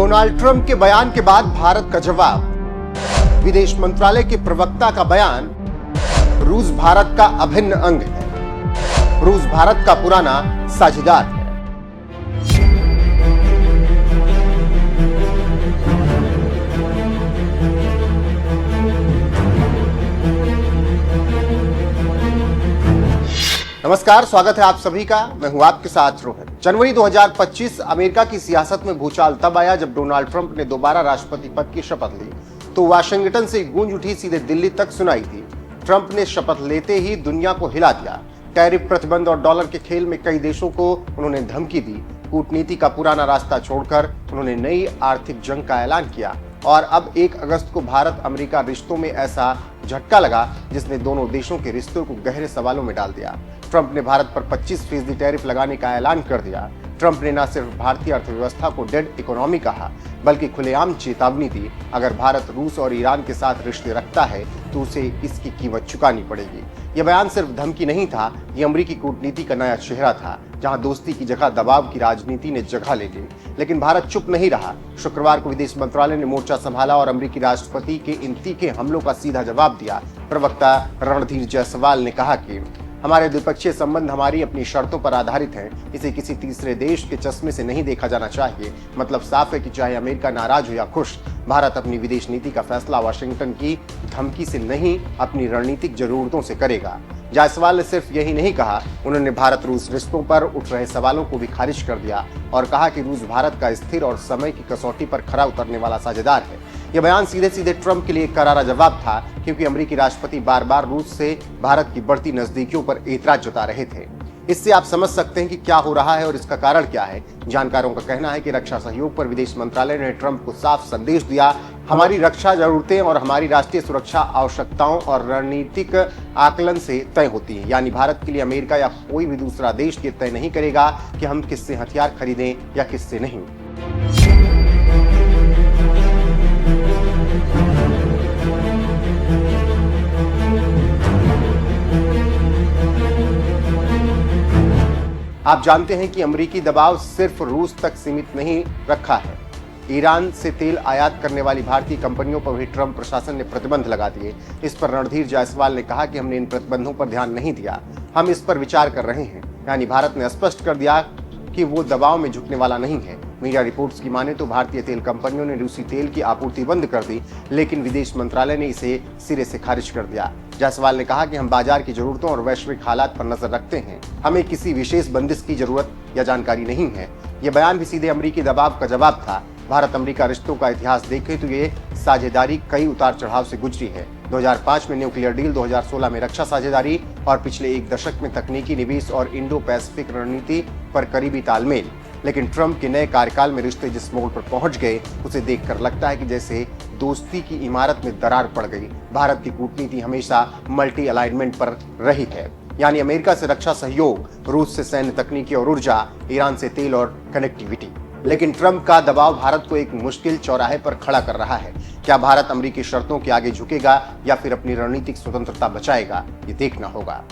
Donald Trump के बयान के बाद भारत का जवाब। विदेश मंत्रालय के प्रवक्ता का बयान, रूस भारत का अभिन्न अंग है। रूस भारत का पुराना साझेदार है। नमस्कार, स्वागत है आप सभी का। मैं हूं आपके साथ रोहित। जनवरी 2025 अमेरिका की सियासत में भूचाल तब आया जब डोनाल्ड ट्रंप ने दोबारा राष्ट्रपति पद की शपथ ली तो वाशिंगटन से गूंज उठी सीधे दिल्ली तक सुनाई थी। ट्रंप ने शपथ लेते ही दुनिया को हिला दिया। टैरिफ प्रतिबंध और डॉलर के खेल में कई देशों को उन्होंने धमकी दी। कूटनीति का पुराना रास्ता छोड़कर उन्होंने नई आर्थिक जंग का ऐलान किया और अब 1 अगस्त को भारत अमेरिका रिश्तों में ऐसा झटका लगा जिसने दोनों देशों के रिश्तों को गहरे सवालों में डाल दिया। ट्रंप ने भारत पर 25% टैरिफ लगाने का ऐलान कर दिया। ट्रंप ने न सिर्फ भारतीय अर्थव्यवस्था को डेड इकोनॉमी कहा बल्कि खुलेआम चेतावनी दी, अगर भारत रूस और ईरान के साथ रिश्ते रखता है तो उसे इसकी कीमत चुकानी पड़ेगी। यह बयान सिर्फ धमकी नहीं था, ये अमेरिकी कूटनीति का नया चेहरा था, जहां दोस्ती की जगह दबाव की राजनीति ने जगह ले ली। लेकिन भारत चुप नहीं रहा। शुक्रवार को विदेश मंत्रालय ने मोर्चा संभाला और अमेरिकी राष्ट्रपति के इन तीखे हमलों का सीधा जवाब दिया। प्रवक्ता रणधीर जायसवाल ने कहा कि हमारे द्विपक्षीय संबंध हमारी अपनी शर्तों पर आधारित हैं। इसे किसी तीसरे देश के चश्मे से नहीं देखा जाना चाहिए। मतलब साफ है कि चाहे अमेरिका नाराज हो या खुश, भारत अपनी विदेश नीति का फैसला वाशिंगटन की धमकी से नहीं, अपनी रणनीतिक जरूरतों से करेगा। जायसवाल ने सिर्फ यही नहीं कहा, उन्होंने भारत रूस रिश्तों पर उठ रहे सवालों को भी खारिज कर दिया और कहा कि रूस भारत का स्थिर और समय की कसौटी पर खरा उतरने वाला साझेदार है। यह बयान सीधे सीधे ट्रंप के लिए एक करारा जवाब था, क्योंकि अमेरिकी राष्ट्रपति बार बार रूस से भारत की बढ़ती नजदीकियों पर एतराज जता रहे थे। इससे आप समझ सकते हैं कि क्या हो रहा है और इसका कारण क्या है। जानकारों का कहना है कि रक्षा सहयोग पर विदेश मंत्रालय ने ट्रंप को साफ संदेश दिया, हमारी रक्षा जरूरतें और हमारी राष्ट्रीय सुरक्षा आवश्यकताओं और रणनीतिक आकलन से तय होती है। यानी भारत के लिए अमेरिका या कोई भी दूसरा देश ये तय नहीं करेगा कि हम किससे हथियार खरीदें या किससे नहीं। आप जानते हैं कि अमेरिकी दबाव सिर्फ रूस तक सीमित नहीं रखा है। ईरान से तेल आयात करने वाली भारतीय कंपनियों पर भी ट्रंप प्रशासन ने प्रतिबंध लगा दिए। इस पर रणधीर जायसवाल ने कहा कि हमने इन प्रतिबंधों पर ध्यान नहीं दिया, हम इस पर विचार कर रहे हैं। यानी भारत ने स्पष्ट कर दिया कि वो दबाव में झुकने वाला नहीं है। मीडिया रिपोर्ट्स की माने तो भारतीय तेल कंपनियों ने रूसी तेल की आपूर्ति बंद कर दी, लेकिन विदेश मंत्रालय ने इसे सिरे से खारिज कर दिया। जायसवाल ने कहा कि हम बाजार की जरूरतों और वैश्विक हालात पर नजर रखते हैं, हमें किसी विशेष बंदिश की जरूरत या जानकारी नहीं है। यह बयान भी सीधे अमेरिकी दबाव का जवाब था। भारत अमेरिका रिश्तों का इतिहास देखें तो ये साझेदारी कई उतार चढ़ाव से गुजरी है। 2005 में न्यूक्लियर डील, 2016 में रक्षा साझेदारी और पिछले 1 दशक में तकनीकी निवेश और इंडो पैसिफिक रणनीति पर करीबी तालमेल। लेकिन ट्रंप के नए कार्यकाल में रिश्ते जिस मोड़ पर पहुंच गए, उसे देखकर लगता है कि जैसे दोस्ती की इमारत में दरार पड़ गई। भारत की कूटनीति हमेशा मल्टी अलाइनमेंट पर रही है, यानी अमेरिका से रक्षा सहयोग, रूस से सैन्य तकनीकी और ऊर्जा, ईरान से तेल और कनेक्टिविटी। लेकिन ट्रंप का दबाव भारत को एक मुश्किल चौराहे पर खड़ा कर रहा है। क्या भारत अमेरिकी शर्तों के आगे झुकेगा या फिर अपनी रणनीतिक स्वतंत्रता बचाएगा, ये देखना होगा।